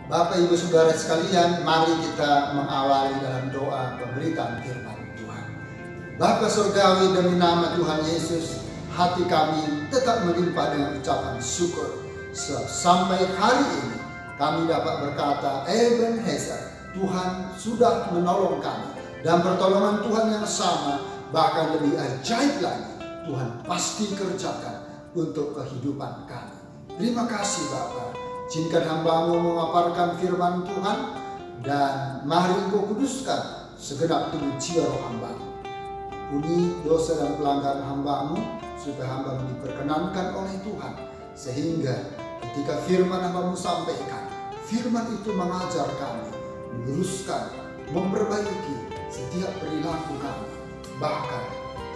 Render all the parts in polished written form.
Bapak Ibu Saudara sekalian, mari kita mengawali dalam doa pemberitaan firman Tuhan. Bapa Surgawi, demi nama Tuhan Yesus, hati kami tetap melimpah dengan ucapan syukur. Sampai hari ini kami dapat berkata, Ebenezer, Tuhan sudah menolong kami. Dan pertolongan Tuhan yang sama, bahkan lebih ajaib lagi, Tuhan pasti kerjakan untuk kehidupan kami. Terima kasih Bapa. Izinkan hamba-Mu memaparkan firman Tuhan, dan mari Engkau kuduskan segenap tubuh jiwa roh hamba-Mu. Ampuni dosa dan pelanggaran hamba-Mu, supaya hamba-Mu diperkenankan oleh Tuhan, sehingga ketika firman hamba-Mu sampaikan, firman itu mengajar kami, meluruskan, memperbaiki setiap perilaku kami, bahkan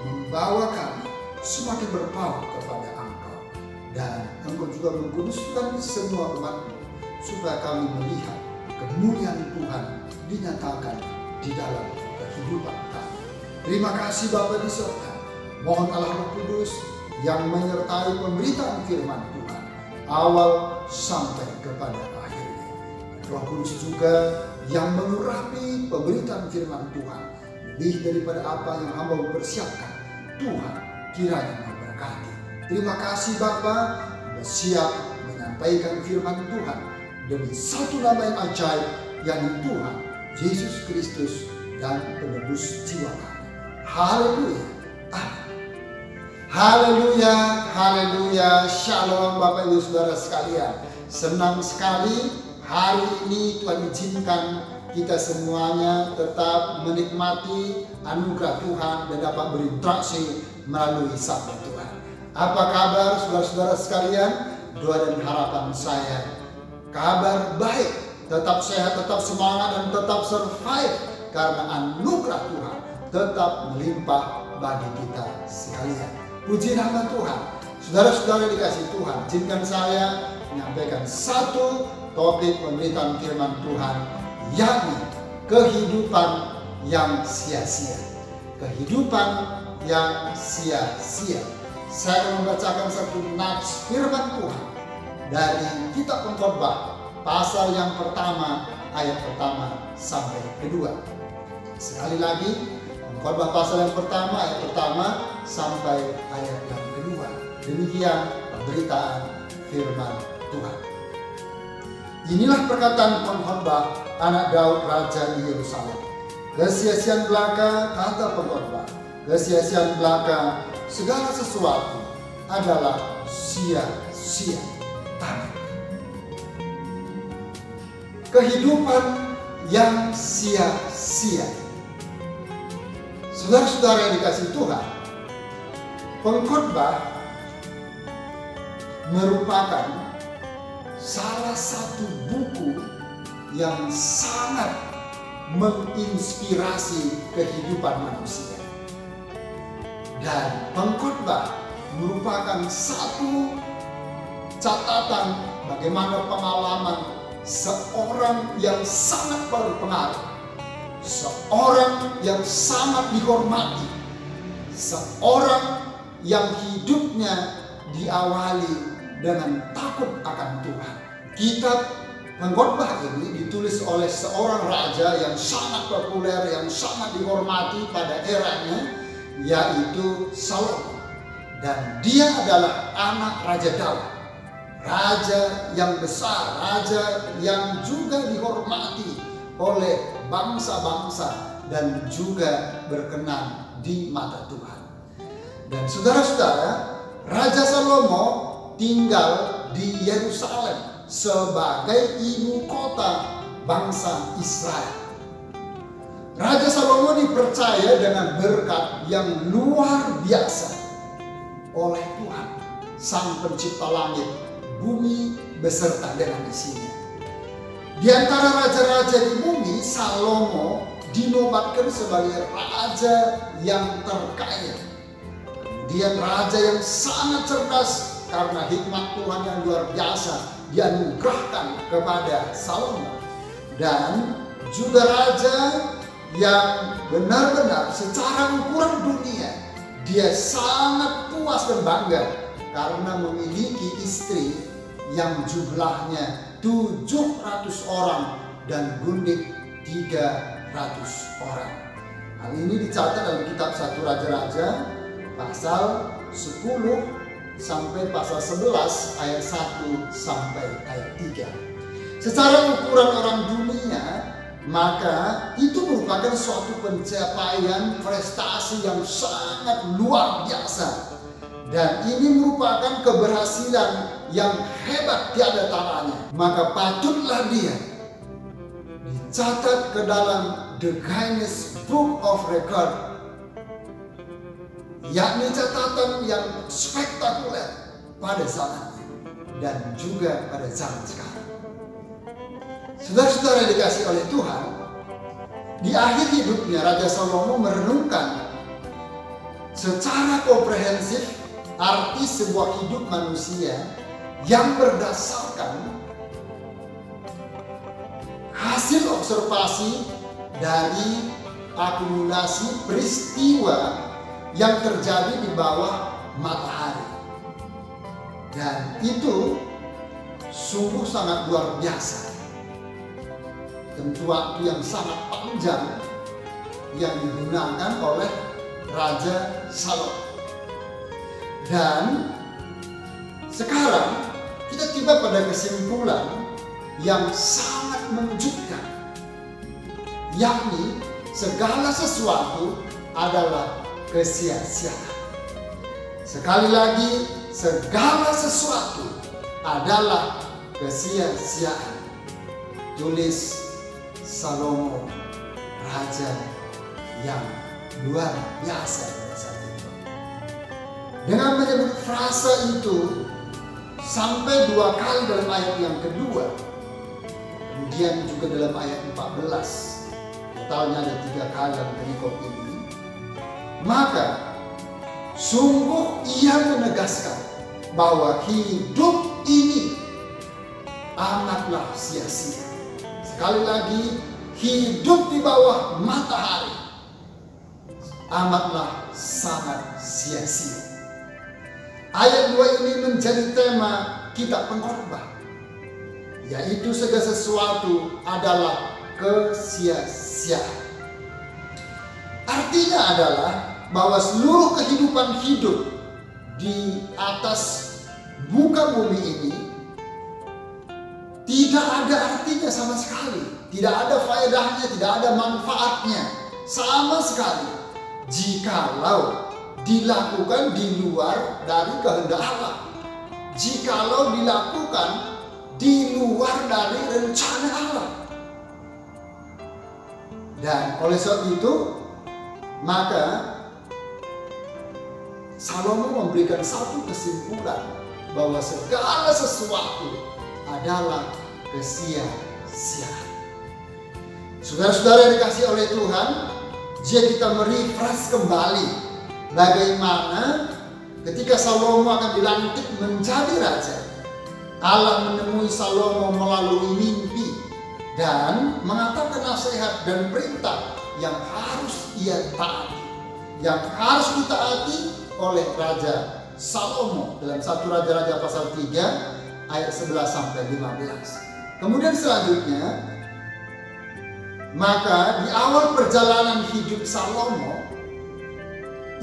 membawa kami semakin berpaut kepada Engkau. Dan Engkau juga mengkuduskan semua umat-Mu, supaya kami melihat kemuliaan Tuhan dinyatakan di dalam kehidupan kami. Terima kasih Bapa di surga. Mohon Allah Roh Kudus yang menyertai pemberitaan firman Tuhan, awal sampai kepada akhirnya. Roh Kudus juga yang mengurapi pemberitaan firman Tuhan, lebih daripada apa yang hamba persiapkan. Tuhan kiranya memberkati. Terima kasih Bapa, siap menyampaikan firman Tuhan demi satu nama yang ajaib, yakni Tuhan Yesus Kristus dan penebus jiwa kami. Haleluya. Amin. Haleluya, haleluya. Shalom Bapak Ibu Saudara sekalian. Senang sekali hari ini Tuhan izinkan kita semuanya tetap menikmati anugerah Tuhan dan dapat berinteraksi melalui sabda Tuhan. Apa kabar saudara-saudara sekalian? Doa dan harapan saya, kabar baik, tetap sehat, tetap semangat, dan tetap survive, karena anugerah Tuhan tetap melimpah bagi kita sekalian. Puji nama Tuhan. Saudara-saudara dikasih Tuhan, izinkan saya menyampaikan satu topik pemberitaan firman Tuhan, yakni kehidupan yang sia-sia. Kehidupan yang sia-sia. Saya akan membacakan satu nats firman Tuhan dari kitab Pengkhotbah pasal yang pertama, ayat pertama sampai kedua. Sekali lagi, Pengkhotbah pasal yang pertama, ayat pertama sampai ayat yang kedua. Demikian pemberitaan firman Tuhan. Inilah perkataan pengkhotbah anak Daud raja di Yerusalem. Kesia-siaan belaka, kata pengkhotbah, kesia-siaan belaka, segala sesuatu adalah sia-sia. Amin. Kehidupan yang sia-sia. Saudara-saudara yang dikasih Tuhan, Pengkhotbah merupakan salah satu buku yang sangat menginspirasi kehidupan manusia. Dan Pengkhotbah merupakan satu catatan bagaimana pengalaman seorang yang sangat berpengaruh, seorang yang sangat dihormati, seorang yang hidupnya diawali dengan takut akan Tuhan. Kitab Pengkhotbah ini ditulis oleh seorang raja yang sangat populer, yang sangat dihormati pada eranya, yaitu Salomo. Dan dia adalah anak Raja Daud, raja yang besar, raja yang juga dihormati oleh bangsa-bangsa dan juga berkenan di mata Tuhan. Dan saudara-saudara, Raja Salomo tinggal di Yerusalem sebagai ibu kota bangsa Israel. Raja Salomo dipercaya dengan berkat yang luar biasa oleh Tuhan, Sang Pencipta langit, bumi beserta dengan isinya. Di antara raja-raja di bumi, Salomo dinobatkan sebagai raja yang terkaya. Kemudian raja yang sangat cerdas, karena hikmat Tuhan yang luar biasa dianugerahkan kepada Salomo. Dan juga raja yang benar-benar secara ukuran dunia dia sangat puas dan bangga karena memiliki istri yang jumlahnya 700 orang dan gundik 300 orang. Hal ini dicatat dalam kitab 1 Raja-Raja pasal 10 sampai pasal 11 ayat 1 sampai ayat 3. Secara ukuran orang dunia, maka itu merupakan suatu pencapaian prestasi yang sangat luar biasa. Dan ini merupakan keberhasilan yang hebat tiada taranya. Maka patutlah dia dicatat ke dalam The Guinness Book of Record, yakni catatan yang spektakuler pada zamannya dan juga pada zaman sekarang. Saudara-saudara dikasih oleh Tuhan, di akhir hidupnya Raja Salomo merenungkan secara komprehensif arti sebuah hidup manusia yang berdasarkan hasil observasi dari akumulasi peristiwa yang terjadi di bawah matahari. Dan itu sungguh sangat luar biasa. Tentu waktu yang sangat panjang yang digunakan oleh Raja Salomo. Dan sekarang kita tiba pada kesimpulan yang sangat mengejutkan, yakni segala sesuatu adalah kesia-siaan. Sekali lagi, segala sesuatu adalah kesia-siaan. Tulis Salomo, raja yang luar biasa pada saat itu. Dengan menyebut frasa itu sampai 2 kali dalam ayat yang kedua, kemudian juga dalam ayat 14, totalnya ada 3 kali dalam perikop ini, maka sungguh ia menegaskan bahwa hidup ini amatlah sia-sia. Sekali lagi, hidup di bawah matahari amatlah sangat sia-sia. Ayat 2 ini menjadi tema kitab Pengkhotbah, yaitu segala sesuatu adalah kesia-siaan. Artinya adalah bahwa seluruh kehidupan hidup di atas muka bumi ini tidak ada artinya sama sekali, tidak ada faedahnya, tidak ada manfaatnya sama sekali jikalau dilakukan di luar dari kehendak Allah, jikalau dilakukan di luar dari rencana Allah. Dan oleh sebab itu, maka Salomo memberikan satu kesimpulan bahwa segala sesuatu adalah kesia-siaan. Saudara-saudara yang dikasihi oleh Tuhan, jika kita merefresh kembali bagaimana ketika Salomo akan dilantik menjadi raja, Allah menemui Salomo melalui mimpi dan mengatakan nasihat dan perintah yang harus ia taati, yang harus ditaati oleh Raja Salomo dalam 1 Raja-Raja pasal 3 ayat 11 sampai 15. Kemudian selanjutnya, maka di awal perjalanan hidup Salomo,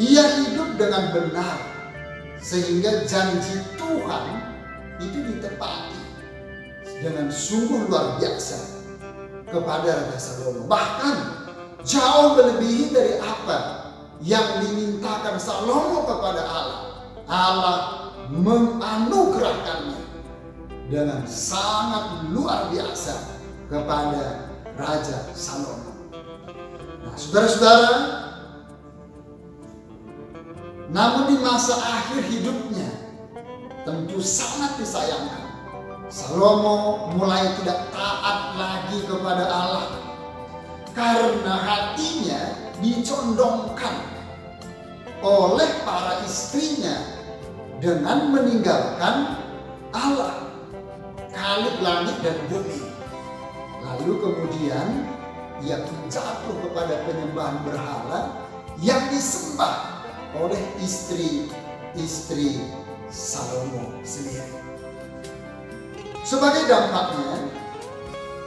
ia hidup dengan benar sehingga janji Tuhan itu ditepati dengan sungguh luar biasa kepada Raja Salomo. Bahkan jauh melebihi dari apa yang dimintakan Salomo kepada Allah. Allah menganugerahkannya dengan sangat luar biasa kepada Raja Salomo. Nah, saudara-saudara, namun di masa akhir hidupnya tentu sangat disayangkan, Salomo mulai tidak taat lagi kepada Allah karena hatinya dicondongkan oleh para istrinya dengan meninggalkan Allah, Khalik langit dan bumi. Lalu kemudian ia jatuh kepada penyembahan berhala yang disembah oleh istri-istri Salomo sendiri. Sebagai dampaknya,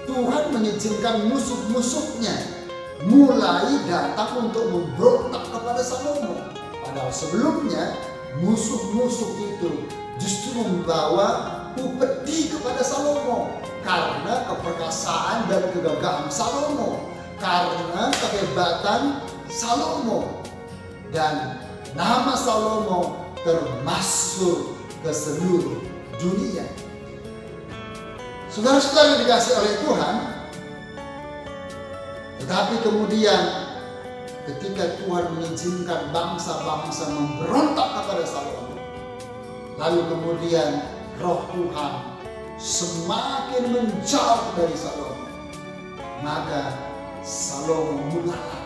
Tuhan mengizinkan musuh-musuhnya mulai datang untuk memberontak kepada Salomo. Padahal sebelumnya musuh-musuh itu justru membawa upeti kepada Salomo karena keperkasaan dan kegagahan Salomo, karena kehebatan Salomo, dan nama Salomo termasuk ke seluruh dunia. Saudara-saudara yang dikasihi oleh Tuhan, tetapi kemudian ketika Tuhan mengizinkan bangsa-bangsa memberontak kepada Salomo, lalu kemudian Roh Tuhan semakin menjauh dari Salomo, maka Salomo mulai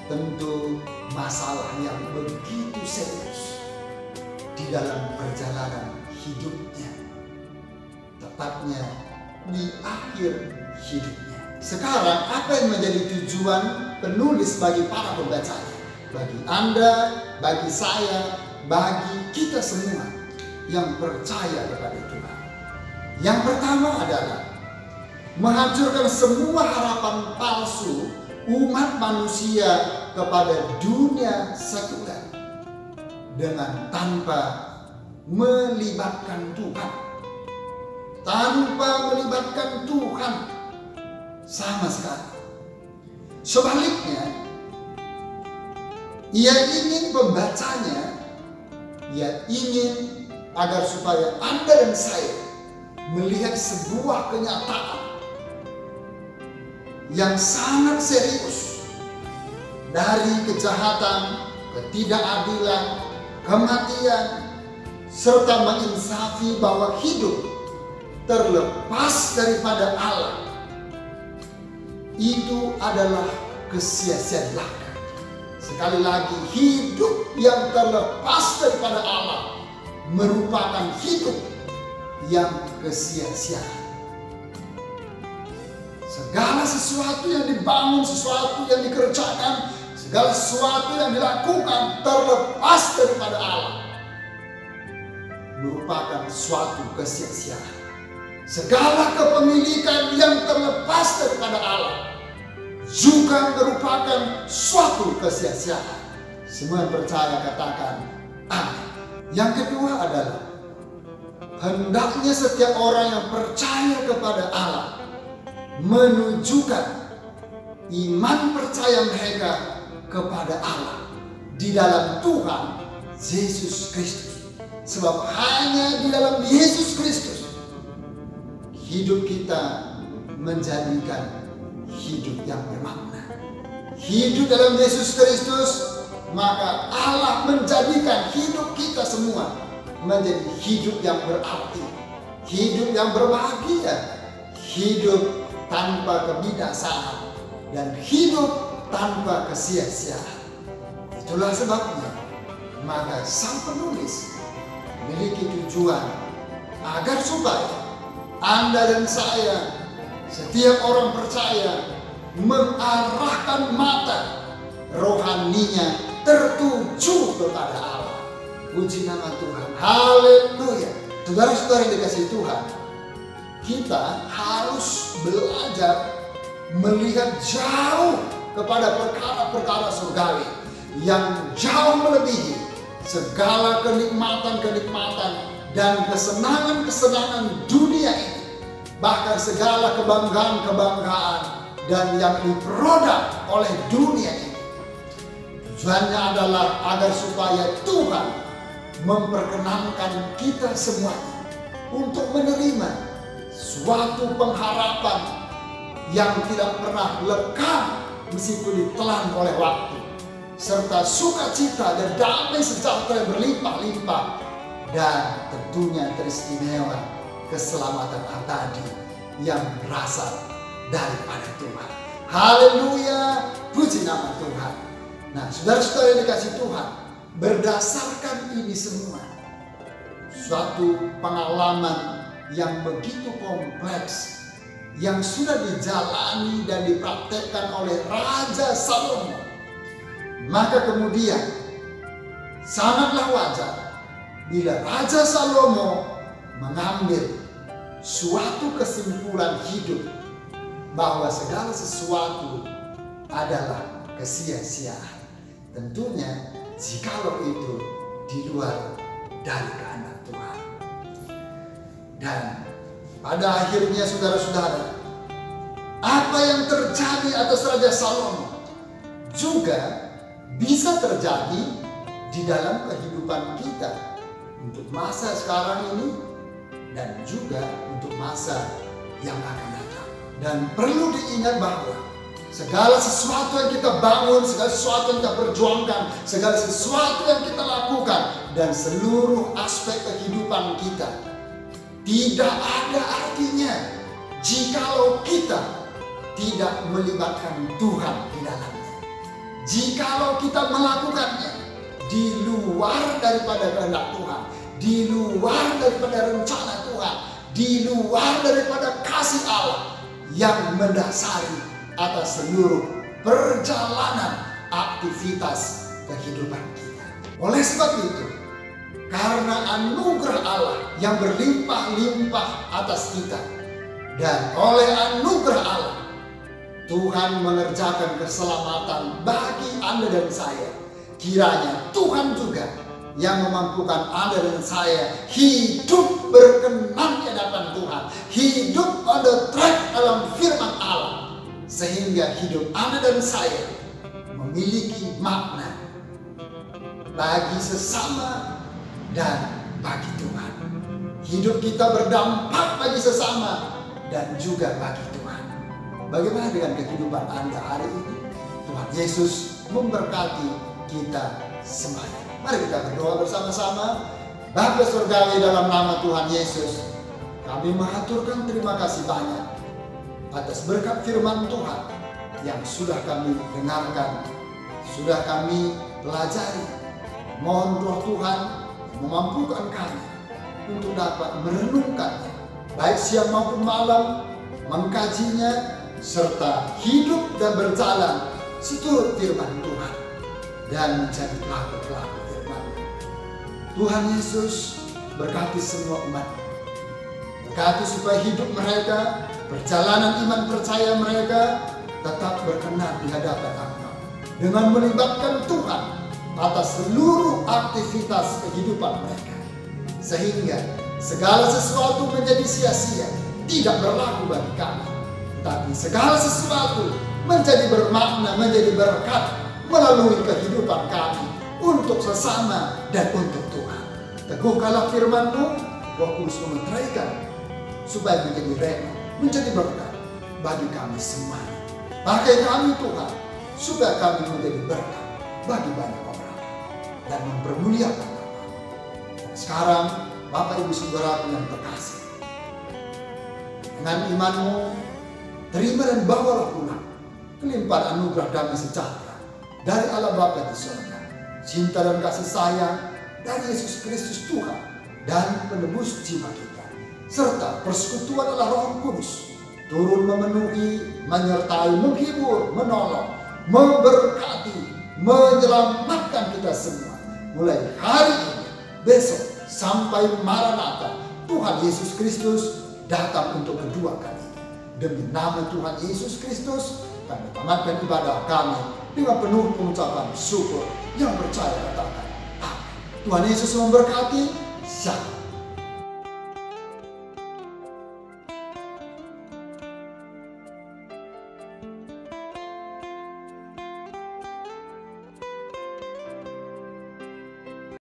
tentu masalah yang begitu serius di dalam perjalanan hidupnya, tepatnya di akhir hidupnya. Sekarang apa yang menjadi tujuan penulis bagi para pembacanya? Bagi Anda, bagi saya, bagi kita semua yang percaya kepada Tuhan. Yang pertama adalah menghancurkan semua harapan palsu umat manusia kepada dunia sekuler dengan tanpa melibatkan Tuhan. Tanpa melibatkan Tuhan sama sekali. Sebaliknya, ia ingin pembacanya, ia ingin agar supaya Anda dan saya melihat sebuah kenyataan yang sangat serius dari kejahatan, ketidakadilan, kematian, serta menginsafi bahwa hidup terlepas daripada Allah itu adalah kesia-siaan belaka. Sekali lagi, hidup yang terlepas daripada Allah merupakan hidup yang kesia-siaan. Segala sesuatu yang dibangun, sesuatu yang dikerjakan, segala sesuatu yang dilakukan terlepas daripada Allah merupakan suatu kesia-siaan. Segala kepemilikan yang terlepas daripada Allah juga merupakan suatu kesia-siaan. Semua yang percaya katakan amin. Yang kedua adalah hendaknya setiap orang yang percaya kepada Allah menunjukkan iman percaya mereka kepada Allah di dalam Tuhan Yesus Kristus. Sebab hanya di dalam Yesus Kristus hidup kita menjadikan hidup yang bermakna. Hidup dalam Yesus Kristus, maka Allah menjadikan hidup kita semua menjadi hidup yang berarti, hidup yang berbahagia, hidup tanpa kebinasaan, dan hidup tanpa kesia-siaan. Itulah sebabnya maka sang penulis memiliki tujuan agar supaya Anda dan saya, setiap orang percaya, mengarahkan mata rohaninya tertuju kepada Allah. Puji nama Tuhan. Haleluya. Saudara-saudara yang dikasihi Tuhan, kita harus belajar melihat jauh kepada perkara-perkara surgawi yang jauh melebihi segala kenikmatan-kenikmatan dan kesenangan-kesenangan dunia ini, bahkan segala kebanggaan-kebanggaan dan yang diperodah oleh dunia ini. Tujuannya adalah agar supaya Tuhan memperkenankan kita semuanya untuk menerima suatu pengharapan yang tidak pernah lekang meskipun ditelan oleh waktu, serta sukacita dan damai sejahtera berlimpah-limpah, dan tentunya teristimewa keselamatan abadi yang berasal daripada Tuhan. Haleluya, puji nama Tuhan. Nah, saudara-saudara yang dikasih Tuhan, berdasarkan ini semua, suatu pengalaman yang begitu kompleks yang sudah dijalani dan dipraktekkan oleh Raja Salomo, maka kemudian sangatlah wajar bila Raja Salomo mengambil suatu kesimpulan hidup bahwa segala sesuatu adalah kesia-siaan. Tentunya jikalau itu di luar dari kehendak Tuhan. Dan pada akhirnya saudara-saudara, apa yang terjadi atas Raja Salomo juga bisa terjadi di dalam kehidupan kita untuk masa sekarang ini dan juga untuk masa yang akan datang. Dan perlu diingat bahwa segala sesuatu yang kita bangun, segala sesuatu yang kita perjuangkan, segala sesuatu yang kita lakukan, dan seluruh aspek kehidupan kita tidak ada artinya jikalau kita tidak melibatkan Tuhan di dalamnya. Jikalau kita melakukannya di luar daripada kehendak Tuhan, di luar daripada rencana Tuhan, di luar daripada kasih Allah yang mendasari atas seluruh perjalanan aktivitas kehidupan kita. Oleh sebab itu, karena anugerah Allah yang berlimpah-limpah atas kita, dan oleh anugerah Allah Tuhan mengerjakan keselamatan bagi Anda dan saya. Kiranya Tuhan juga yang memampukan Anda dan saya hidup berkenan di hadapan Tuhan, hidup on the track dalam firman Allah, sehingga hidup Anda dan saya memiliki makna bagi sesama dan bagi Tuhan. Hidup kita berdampak bagi sesama dan juga bagi Tuhan. Bagaimana dengan kehidupan Anda hari ini? Tuhan Yesus memberkati kita semuanya. Mari kita berdoa bersama-sama. Bapa Surgawi, dalam nama Tuhan Yesus, kami mengaturkan terima kasih banyak atas berkat firman Tuhan yang sudah kami dengarkan, sudah kami pelajari. Mohon Roh Tuhan memampukan kami untuk dapat merenungkannya, baik siang maupun malam, mengkajinya, serta hidup dan berjalan seturut firman Tuhan dan menjadi pelaku-pelaku firman. Tuhan Yesus berkati semua umat, berkati supaya hidup mereka, perjalanan iman percaya mereka tetap berkenan di hadapan Allah, dengan melibatkan Tuhan atas seluruh aktivitas kehidupan mereka, sehingga segala sesuatu menjadi sia-sia, tidak berlaku bagi kami. Tapi segala sesuatu menjadi bermakna, menjadi berkat melalui kehidupan kami untuk sesama dan untuk Tuhan. Teguhkanlah firman-Mu, Roh Kudus memeteraikan supaya menjadi rema, menjadi berkat bagi kami semuanya. Pakai kami Tuhan, supaya kami menjadi berkat bagi banyak orang dan mempermuliakan nama. Sekarang Bapak Ibu Saudaraku yang terkasih, dengan iman-Mu terima dan bawalah pulang kelimpahan anugerah damai sejahtera dari Allah Bapa di surga, cinta dan kasih sayang dari Yesus Kristus Tuhan dan penebus jiwa kita, serta persekutuan Allah Roh Kudus turun memenuhi, menyertai, menghibur, menolong, memberkati, menyelamatkan kita semua mulai hari ini, besok, sampai Maranatha Tuhan Yesus Kristus datang untuk kedua kali. Demi nama Tuhan Yesus Kristus, kami tamatkan ibadah kami dengan penuh pengucapan syukur yang percaya katakan amin. Tuhan Yesus memberkati. Shalom.